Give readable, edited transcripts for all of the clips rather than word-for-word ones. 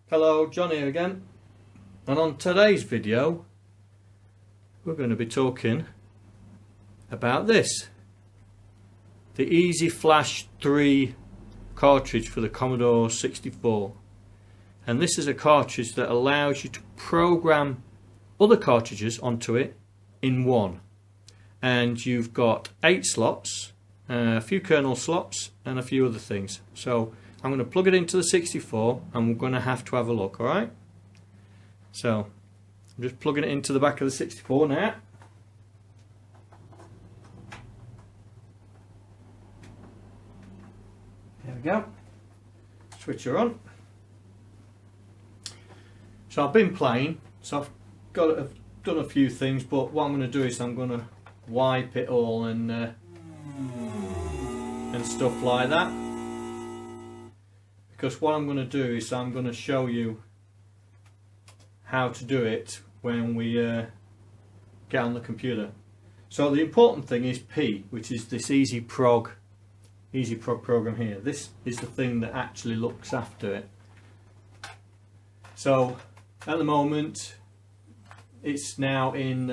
Hello, John here again, and on today's video we're going to be talking about this, the Easy Flash 3 cartridge for the Commodore 64. And this is a cartridge that allows you to program other cartridges onto it in one, and you've got 8 slots, a few kernel slots and a few other things. So I'm going to plug it into the 64 and we're going to have a look, alright? So I'm just plugging it into the back of the 64 now. There we go. Switch her on. So I've been playing, so I've done a few things, but what I'm going to do is I'm going to wipe it all and stuff like that. Because what I'm going to do is I'm going to show you how to do it when we get on the computer. So the important thing is P, which is this Easy Prog program here. This is the thing that actually looks after it. So at the moment it's now in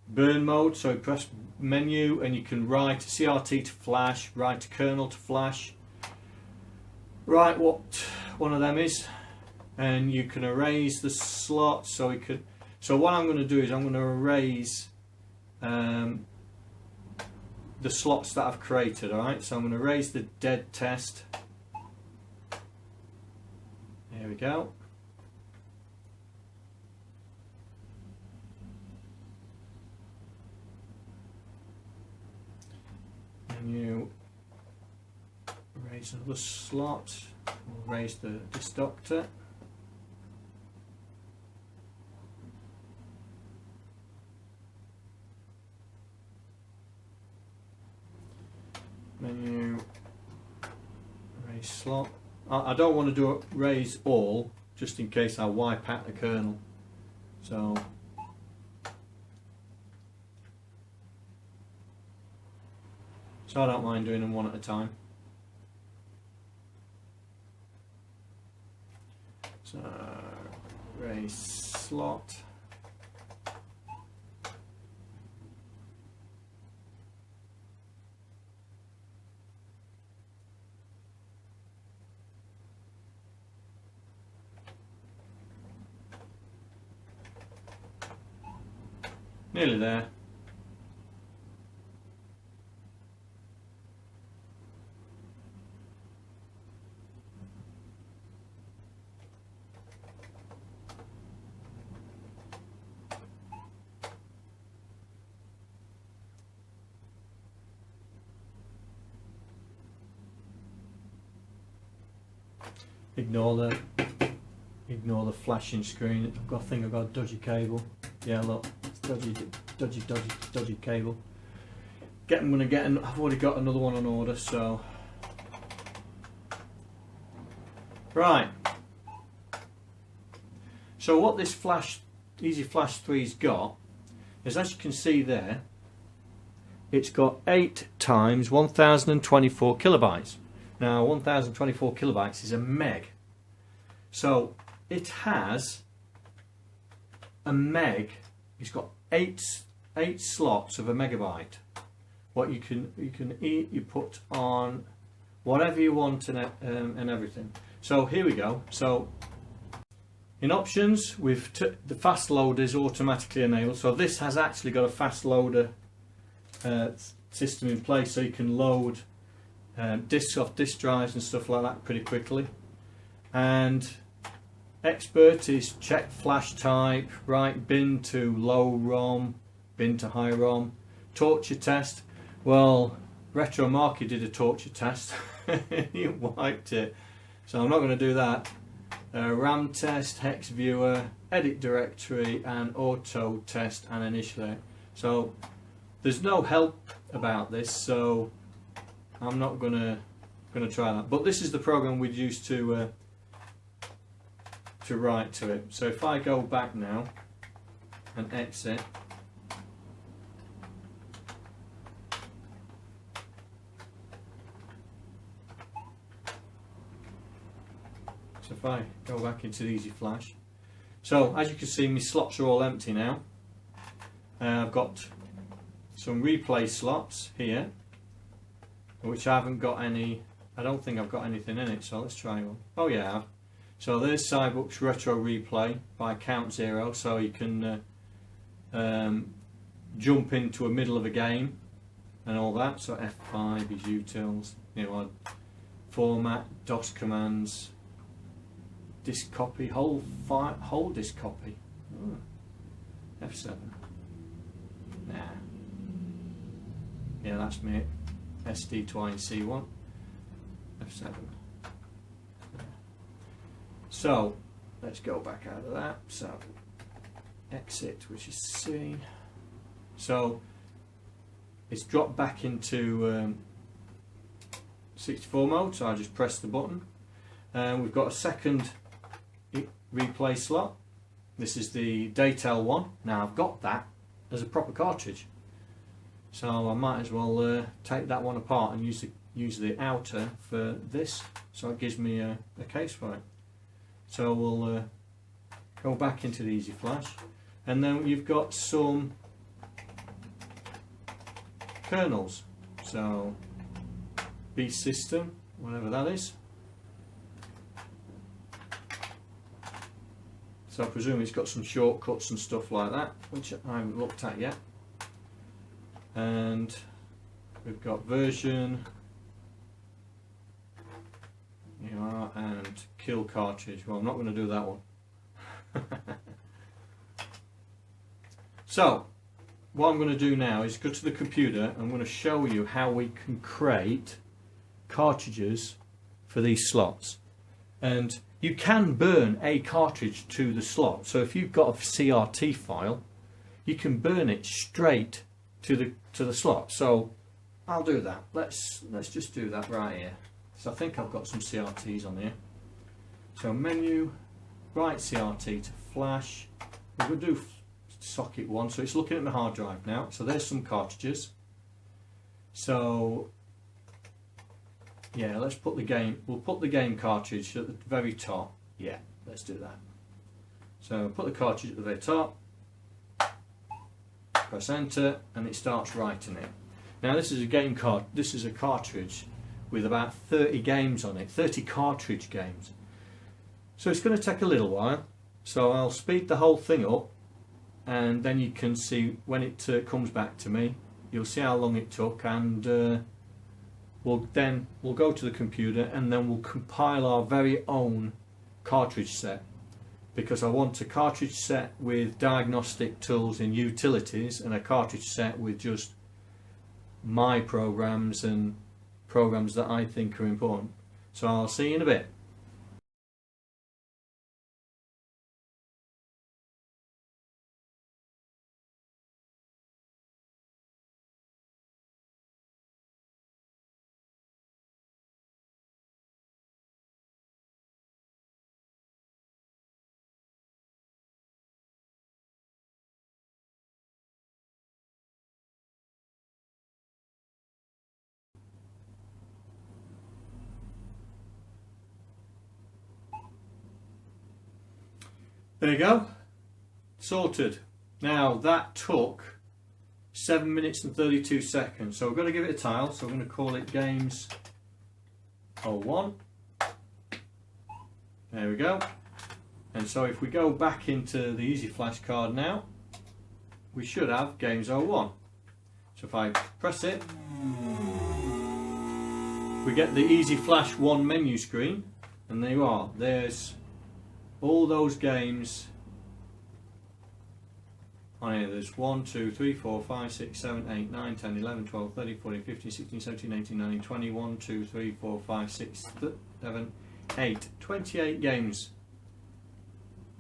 burn mode, so you press menu and you can write CRT to flash, write to kernel to flash, write what one of them is, and you can erase the slots. So what I'm going to do is I'm going to erase the slots that I've created. Alright, so I'm going to erase the dead test. There we go. And you erase another slot, we'll erase this doctor. Menu, erase slot. I don't want to do erase all, just in case I wipe out the kernel. So I don't mind doing them one at a time. So erase slot. Nearly there. Ignore the flashing screen. I think I've got a dodgy cable. Yeah, look, it's dodgy cable. I've already got another one on order, so right. So what this Easy Flash 3's got is, as you can see there, it's got 8 times 1024 kilobytes. Now 1024 kilobytes is a meg. So it has a meg. It's got 8 slots of a megabyte. What you can eat, you put on whatever you want and everything. So here we go. So in options, the fast loader is automatically enabled. So this has actually got a fast loader system in place, so you can load disks off disk drives and stuff like that pretty quickly. And expert is check flash type, right bin to low ROM, bin to high ROM. Torture test, well, Retro Marky did a torture test. He wiped it, so I'm not going to do that. RAM test, hex viewer, edit directory, and auto test and initialize. So there's no help about this, so I'm not gonna try that. But this is the program we'd use to write to it. So if I go back now and exit, So if I go back into the Easy Flash, so as you can see, my slots are all empty now. I've got some replay slots here, which I haven't got any. I don't think I've got anything in it, so let's try one. Oh yeah, I have. So there's Cybuck's Retro Replay by Count Zero, so you can jump into a middle of a game and all that. So F5 is utils, you know, format, DOS commands, disk copy, whole disk copy. Oh. F7. Nah. Yeah, that's me. SD to IEC one. F7. So let's go back out of that. So exit, which is C. So it's dropped back into 64 mode. So I just press the button, and we've got a second replay slot. This is the Daytel one. Now I've got that as a proper cartridge, so I might as well take that one apart and use the outer for this, so it gives me a case for it. So we'll go back into the Easy Flash, and then you've got some kernels. So Beast System, whatever that is. So I presume it's got some shortcuts and stuff like that, which I haven't looked at yet. And we've got version, and kill cartridge. Well, I'm not going to do that one. So what I'm going to do now is go to the computer. I'm going to show you how we can create cartridges for these slots. And you can burn a cartridge to the slot. So if you've got a CRT file, you can burn it straight to the slot. So I'll do that. Let's just do that right here. So I think I've got some CRTs on here. So menu, right CRT to flash. We're going to do socket 1. So it's looking at my hard drive now. So there's some cartridges. So yeah, let's put the game. We'll put the game cartridge at the very top. Yeah, let's do that. So put the cartridge at the very top. Press enter, and it starts writing it. Now this is a game card. This is a cartridge with about 30 games on it, 30 cartridge games. So it's going to take a little while. So I'll speed the whole thing up, and then you can see when it comes back to me. You'll see how long it took, and we'll go to the computer, and then we'll compile our very own cartridge set, because I want a cartridge set with diagnostic tools and utilities, and a cartridge set with just my programs and programs that I think are important. So I'll see you in a bit. There you go, sorted. Now that took 7 minutes and 32 seconds, so we've got to give it a title, so we're going to call it Games 01. There we go. And so if we go back into the Easy Flash card now, we should have Games 01. So if I press it, we get the Easy Flash 1 menu screen, and there you are. There's all those games on here. There's 1, 2, 3, 4, 5, 6, 7, 8, 9, 10, 11, 12, 13, 14, 15, 16, 17, 18, 19, 20, 1, 2, 3, 4, 5, 6, 7, 8, 28 games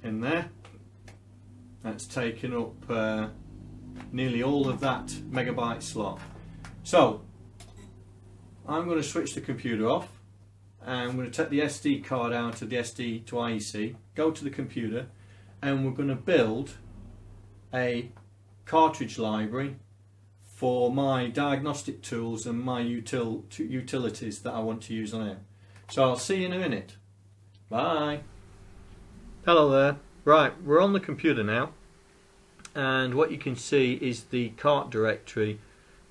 in there. That's taken up nearly all of that megabyte slot. So I'm going to switch the computer off. I'm going to take the SD card out of the SD to IEC, go to the computer, and we're going to build a cartridge library for my diagnostic tools and my utilities that I want to use on here. So I'll see you in a minute. Bye. Hello there. Right, we're on the computer now, and what you can see is the cart directory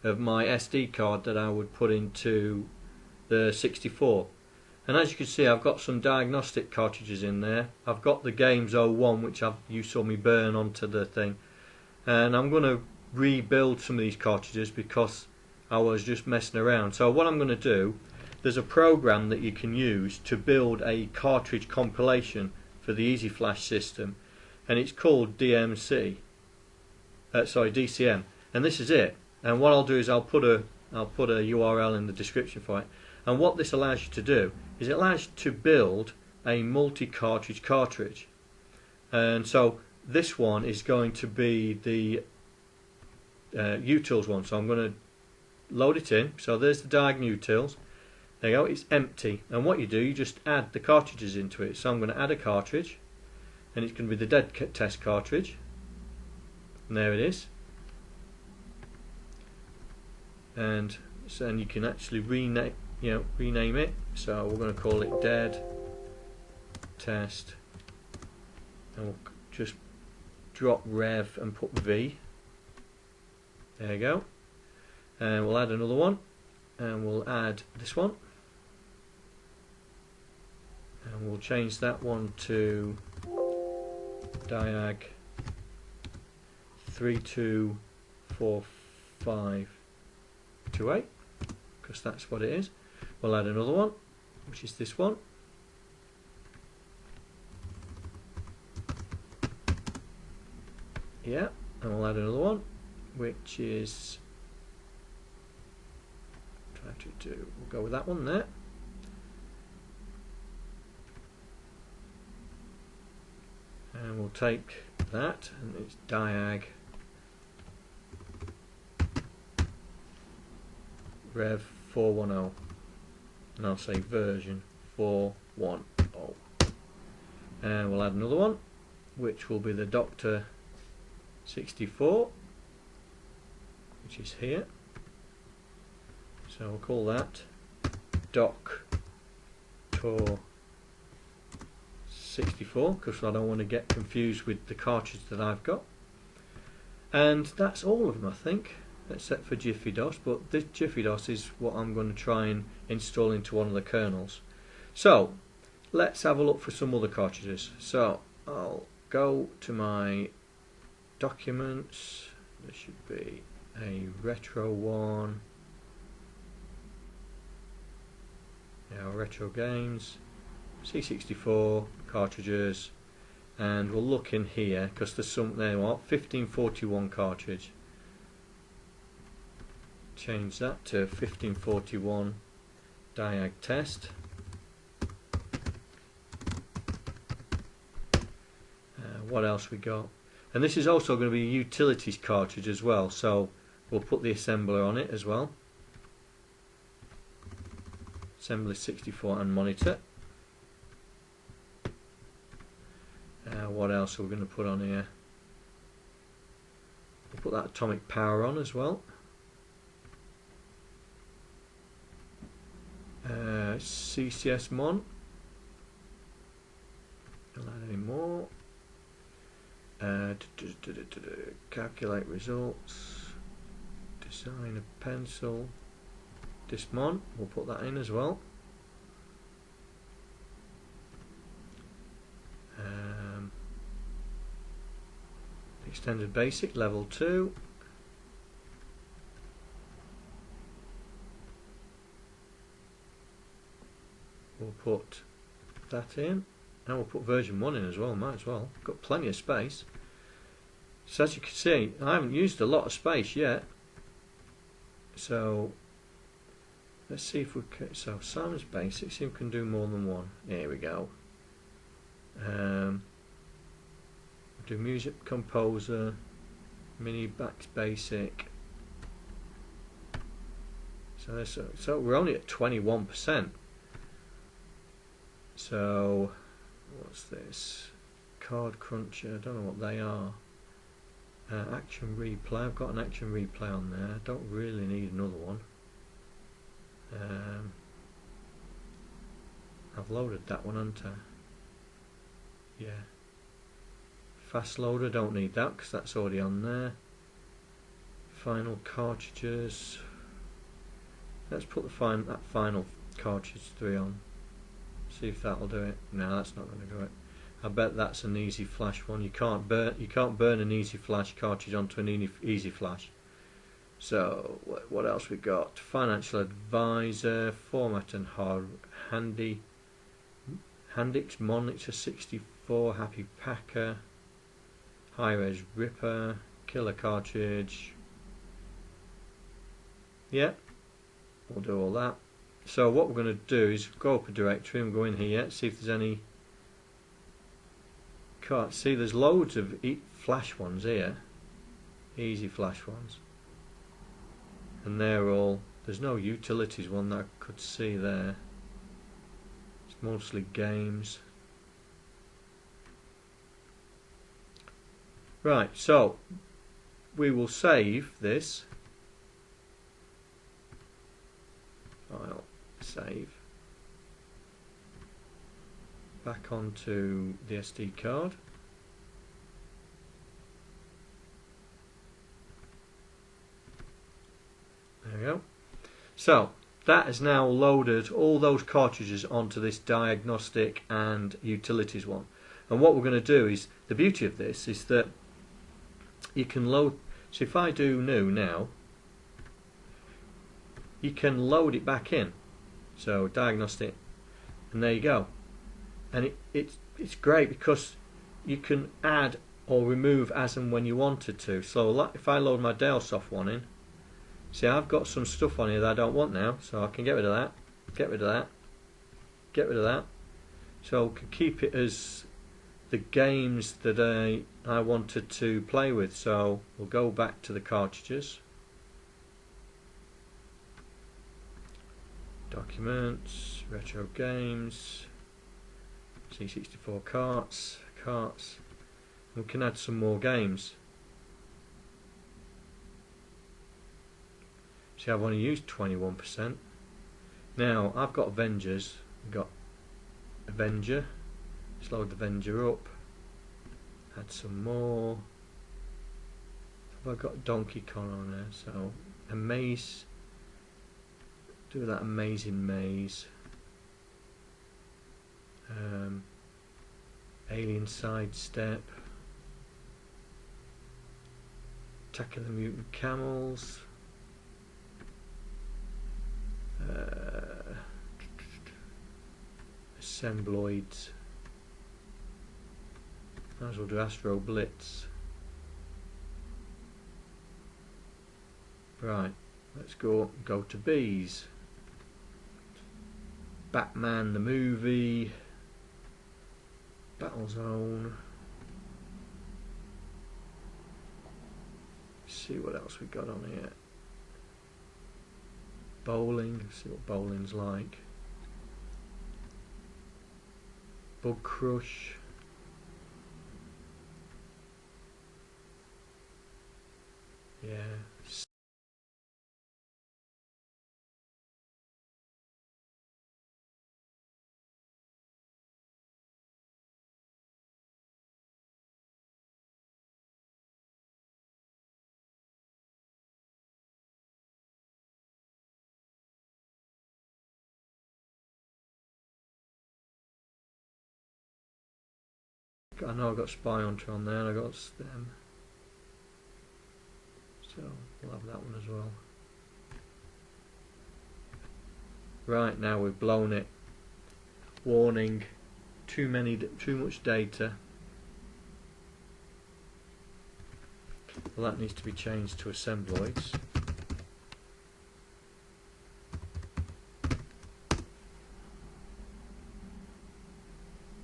of my SD card that I would put into the 64. And as you can see, I've got some diagnostic cartridges in there. I've got the Games 01, which you saw me burn onto the thing, and I'm going to rebuild some of these cartridges because I was just messing around. So what I'm going to do, there's a program that you can use to build a cartridge compilation for the Easy Flash system, and it's called DCM, and this is it. And what I'll do is I'll put a URL in the description for it. And what this allows you to do is it allows you to build a multi-cartridge cartridge. And so this one is going to be the Utils one. So I'm going to load it in. So there's the Diag Utils. There you go. It's empty. And what you do, you just add the cartridges into it. So I'm going to add a cartridge, and it's going to be the dead test cartridge. And there it is. And you can actually rename it. So we're going to call it dead test, and we'll just drop rev and put v. There you go. And we'll add another one, and we'll add this one, and we'll change that one to Diag 324528, because that's what it is. We'll add another one, which is this one. Yeah, and we'll add another one, which is 522. We'll go with that one there. And we'll take that, and it's Diag Rev 410, and I'll say version 410. And we'll add another one, which will be the Doctor 64, which is here. So we'll call that Doctor 64, because I don't want to get confused with the cartridge that I've got. And that's all of them, I think, except for Jiffy DOS, but this Jiffy DOS is what I'm going to try and install into one of the kernels. So let's have a look for some other cartridges. So I'll go to my documents. There should be a retro one. Yeah, retro games, C64 cartridges, and we'll look in here because there's some there. What 1541 cartridge? Change that to 1541 Diag test. What else we got? And this is also going to be a utilities cartridge as well, so we'll put the assembler on it as well. Assembly 64 and monitor. What else are we going to put on here? We'll put that atomic power on as well. CCS Mon. I'll add any more. Calculate results. Design a pencil. Dismon. We'll put that in as well. Extended basic level 2. We'll put that in, and we'll put version 1 in as well. Might as well. Got plenty of space. So as you can see, I haven't used a lot of space yet. So let's see if we can. So Simon's Basic, see if we can do more than one. Here we go. Do Music Composer, Mini Bax Basic. So we're only at 21%. So what's this? Card Cruncher. I don't know what they are. Action Replay. I've got an Action Replay on there. I don't really need another one. I've loaded that one, haven't I? Yeah. Fast loader, don't need that because that's already on there. Final cartridges. Let's put that final cartridge 3 on. See if that'll do it. No, that's not going to do it. I bet that's an easy flash one. You can't burn an easy flash cartridge onto an easy flash. So what else we got? Financial advisor, format and handy, Handix Monitor 64, Happy Packer, high-res ripper, killer cartridge. Yeah, we'll do all that. So what we're going to do is go up a directory and go in here, see if there's any. Can't see, there's loads of flash ones here, easy flash ones, and they're all. There's no utilities one that I could see there. It's mostly games. Right, so we will save this. File, save. Back onto the SD card. There we go. So that has now loaded all those cartridges onto this diagnostic and utilities one. And what we're going to do is, the beauty of this is that you can load. So if I do new now, you can load it back in. So diagnostic, and there you go. And it's great because you can add or remove as and when you wanted to. So if I load my Dalesoft one in, see, I've got some stuff on here that I don't want now, so I can get rid of that, get rid of that, get rid of that. So I can keep it as the games that I wanted to play with. So we'll go back to the cartridges, documents, retro games, C64 carts. We can add some more games. See, I've only used 21%. Now I've got Avengers. We've got Avenger. Let's load the Avenger up. Add some more. Have I got Donkey Kong on there? So a maze. Do that amazing maze. Alien Sidestep. Attack of the Mutant Camels. Assembloids. Might as well do Astro Blitz. Right, let's go to bees. Batman the movie. Battlezone. See what else we got on here. Bowling. See what bowling's like. Bug Crush. Yeah. I know I've got Spy Hunter on there, and I've got STEM. So we'll have that one as well. Right, now we've blown it. Warning, too much data. Well, that needs to be changed to assembloids.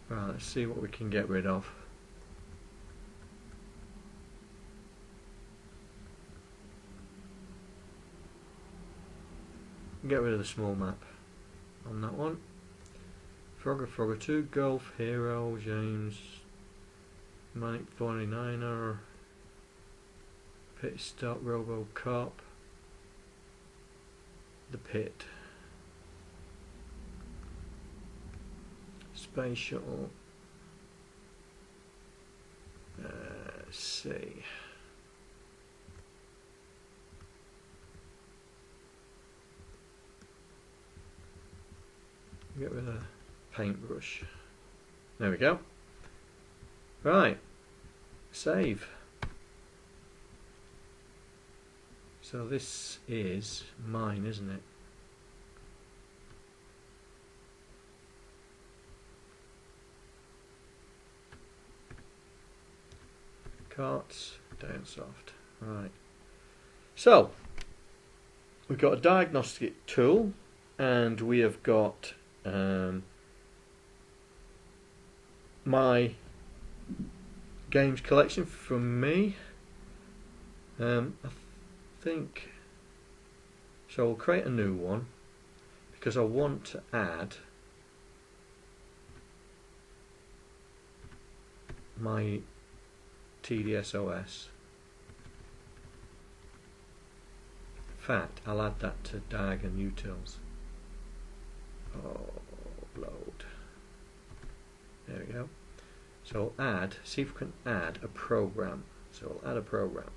Right, let's see what we can get rid of. Get rid of the small map on that one. Frogger 2, Golf, Hero, James, Manic 49er, Pit Stop, RoboCop, The Pit, Space Shuttle, let's see. Get rid of the paintbrush. There we go. Right, save. So this is mine, isn't it? Carts, Downsoft. Right. So we've got a diagnostic tool, and we have got my games collection from me. I think so. We'll create a new one because I want to add my TDSOS. In fact, I'll add that to Dag and Utils. Oh, load. There we go. So I'll add, see if we can add a program. So I'll add a program.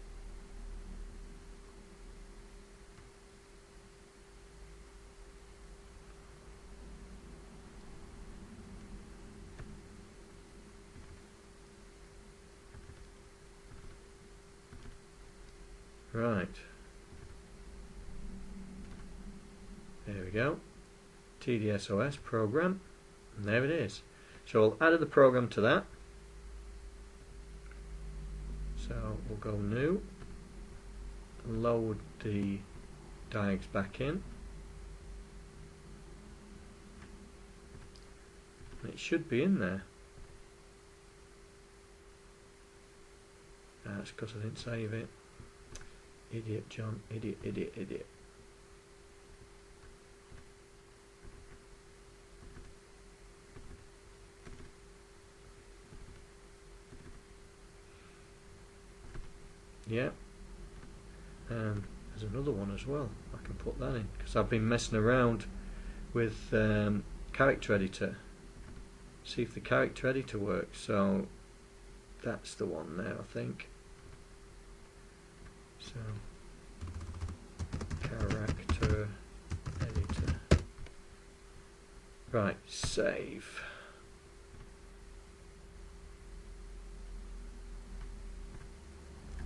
Right. There we go. TDSOS program. And there it is. So I'll add the program to that. So we'll go new. Load the diags back in. And it should be in there. That's because I didn't save it. Idiot, John. Idiot, idiot, idiot. Yeah. There's another one as well. I can put that in because I've been messing around with character editor. See if the character editor works. So that's the one there, I think. So, character editor. Right, save.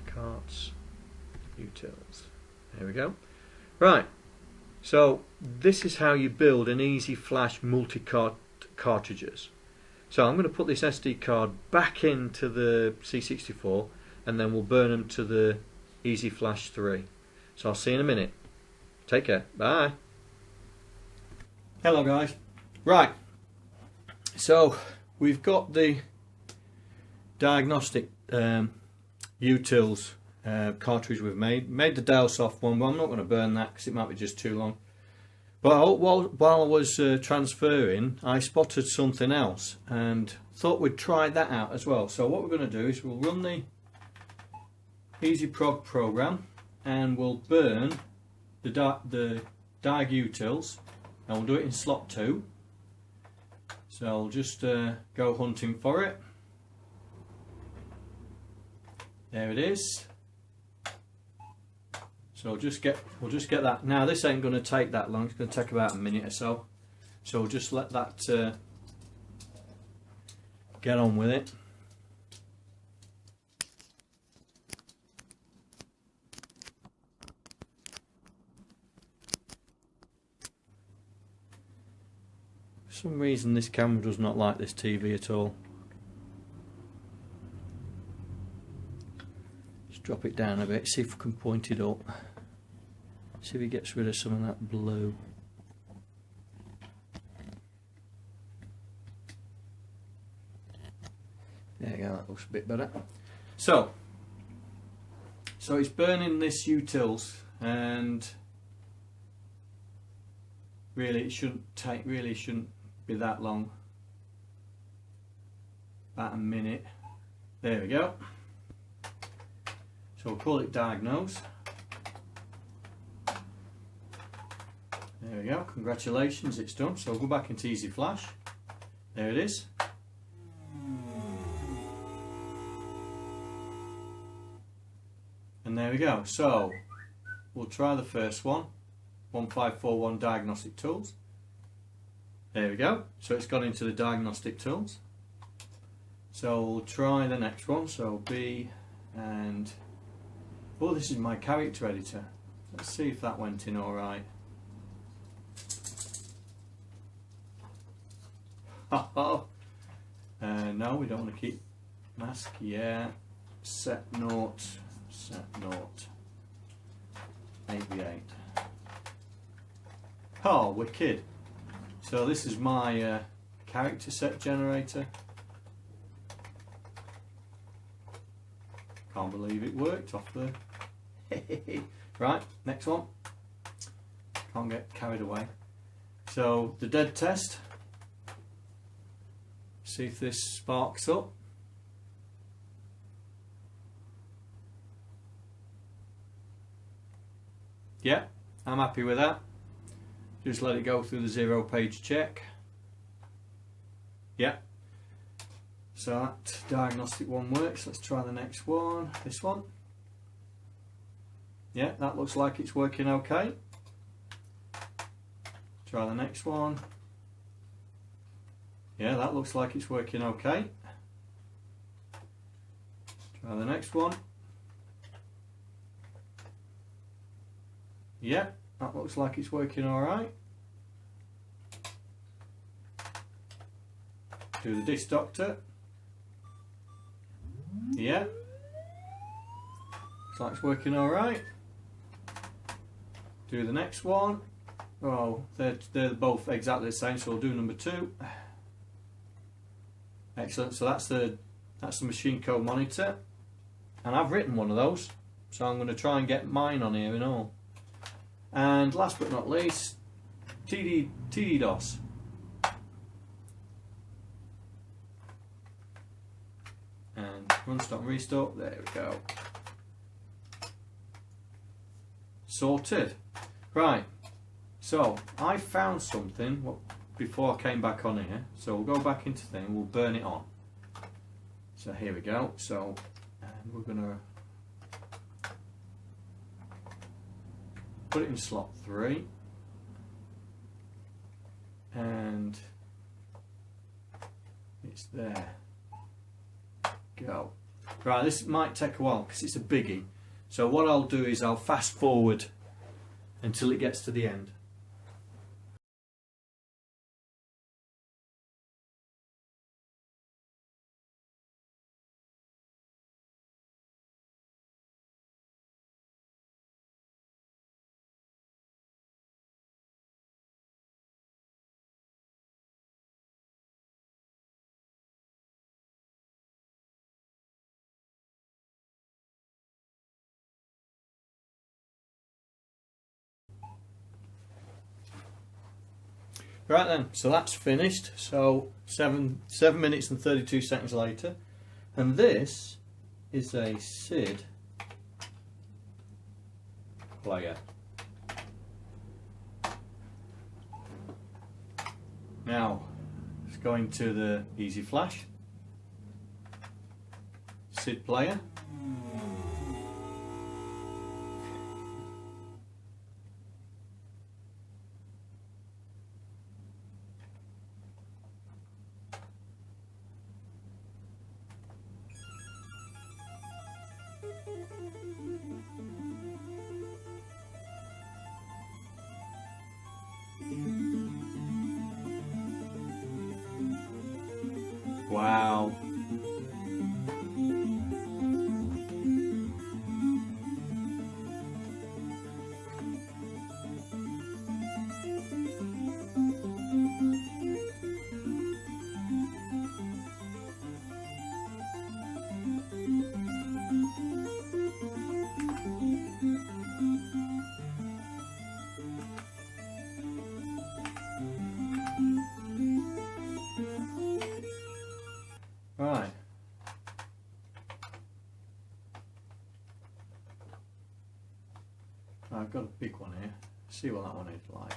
Carts, utils. There we go. Right, so this is how you build an Easy Flash multi-card cartridges. So I'm going to put this SD card back into the C64 and then we'll burn them to the Easy Flash 3. So I'll see you in a minute. Take care. Bye. Hello guys. Right. So we've got the diagnostic utils cartridge we've made the Dalesoft one, but I'm not going to burn that because it might be just too long. But while I was transferring, I spotted something else and thought we'd try that out as well. So what we're going to do is we'll run the EasyProg program and we'll burn the Dag utils, and we'll do it in slot 2. So I'll just go hunting for it. There it is. So we'll just get that. Now this ain't going to take that long. It's going to take about a minute or so. So we'll just let that get on with it. For some reason this camera does not like this TV at all. Just drop it down a bit, see if we can point it up. See if it gets rid of some of that blue. There you go, that looks a bit better. So it's burning this utils, and really it shouldn't be that long. About a minute. There we go. So we'll call it diagnose. There we go, congratulations, it's done. So we'll go back into Easy Flash. There it is. we go. So we'll try the first one. 1541 diagnostic tools. There we go. So it's gone into the diagnostic tools. So we'll try the next one. So B and oh, this is my character editor. Let's see if that went in alright. No, we don't want to keep mask. Yeah, set naught, 8v8. Oh, wicked. So this is my character set generator. Can't believe it worked off there. Right, next one. Can't get carried away. So the dead test. See if this sparks up. Yeah, I'm happy with that. Just let it go through the 0-page check. Yeah. So that diagnostic one works. Let's try the next one. This one. Yeah, that looks like it's working okay. Try the next one. Yeah, that looks like it's working okay. Try the next one. Yeah, that looks like it's working alright. Do the disc doctor. Yeah. Looks like it's working alright. Do the next one. Oh, they're both exactly the same, so we'll do number 2. Excellent. So that's the machine code monitor, and I've written one of those, so I'm going to try and get mine on here and all. And last but not least, TD-DOS. And run, stop, restart. There we go. Sorted. Right. So I found something before I came back on here. So we'll go back into thing. We'll burn it on. So here we go. So and we're gonna put it in slot 3, and it's there. Go. Right, this might take a while because it's a biggie. So what I'll do is I'll fast forward until it gets to the end. Right then, so that's finished. So 7 minutes and 32 seconds later, and this is a SID player. Now let's go into the Easy Flash SID player. Wow. Right. I've got a big one here. See what that one is like.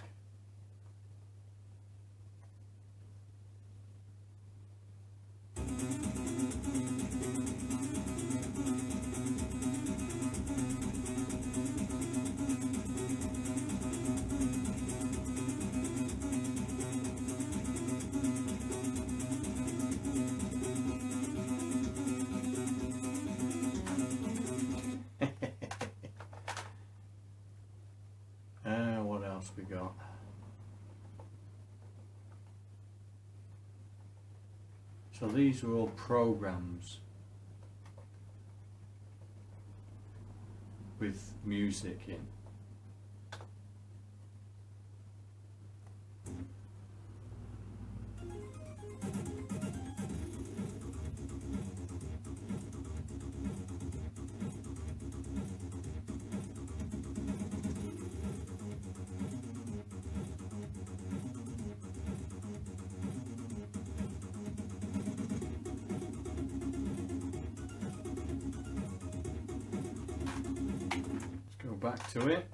else we got? So these are all programs with music in. Back to it.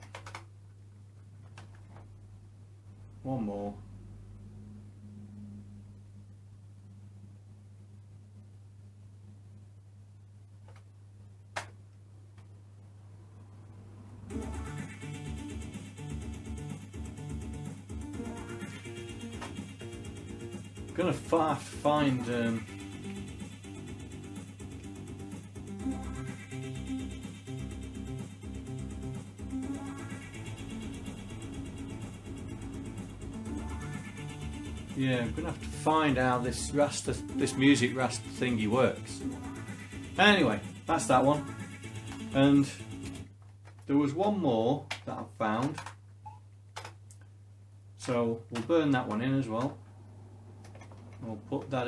One more. I'm gonna find yeah, I'm gonna have to find how this music raster thingy works. Anyway, that's that one. And there was one more that I found. So we'll burn that one in as well. We'll put that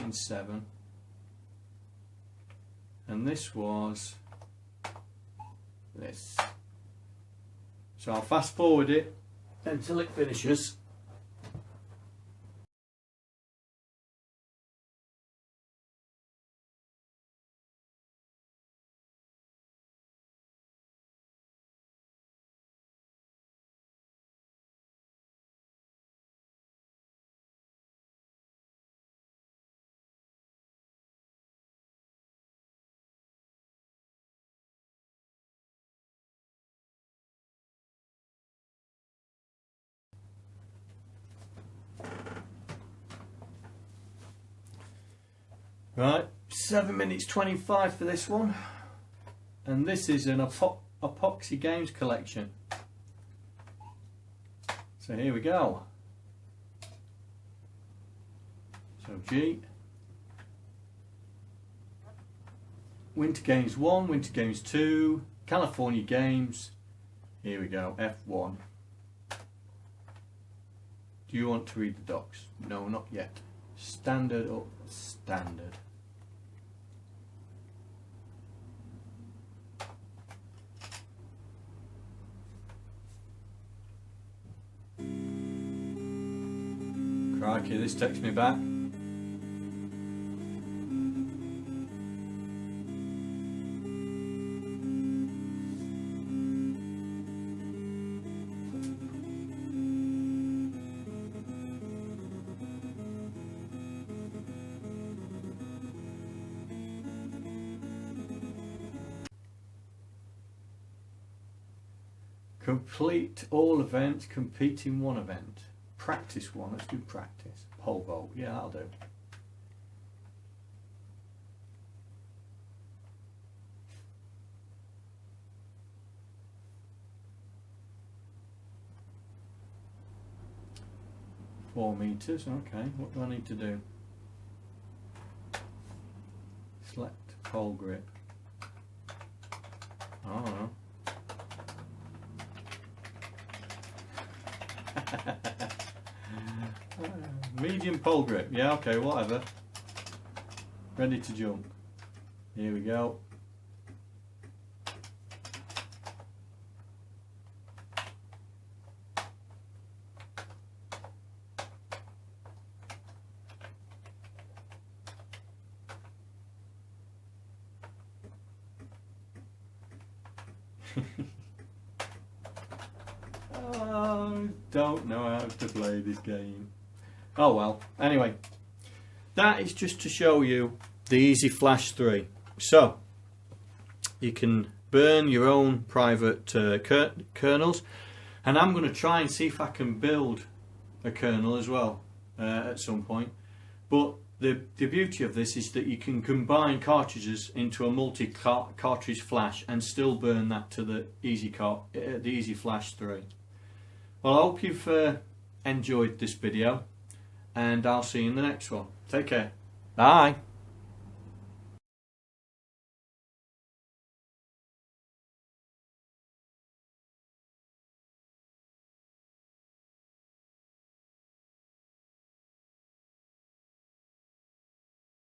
in 7. And this was this. So I'll fast forward it until it finishes. Right, 7 minutes 25 for this one, and this is an Epoxy Games collection. So here we go. So G, Winter Games 1, Winter Games 2, California Games. Here we go, F1. Do you want to read the docs? No, not yet. Standard or standard? Crikey, this takes me back. Complete all events, compete in one event. Practice one, let's do practice. Pole vault, yeah, that'll do. Four meters, okay, what do I need to do? Select pole grip. I don't know. Medium pole grip, yeah, okay, whatever. Ready to jump. Here we go. Oh, don't know how to play this game. Oh well, anyway, that is just to show you the Easy Flash 3. So, you can burn your own private kernels, and I'm going to try and see if I can build a kernel as well at some point. But the beauty of this is that you can combine cartridges into a multi-cartridge flash and still burn that to the Easy Flash 3. Well, I hope you've enjoyed this video, and I'll see you in the next one. Take care. Bye.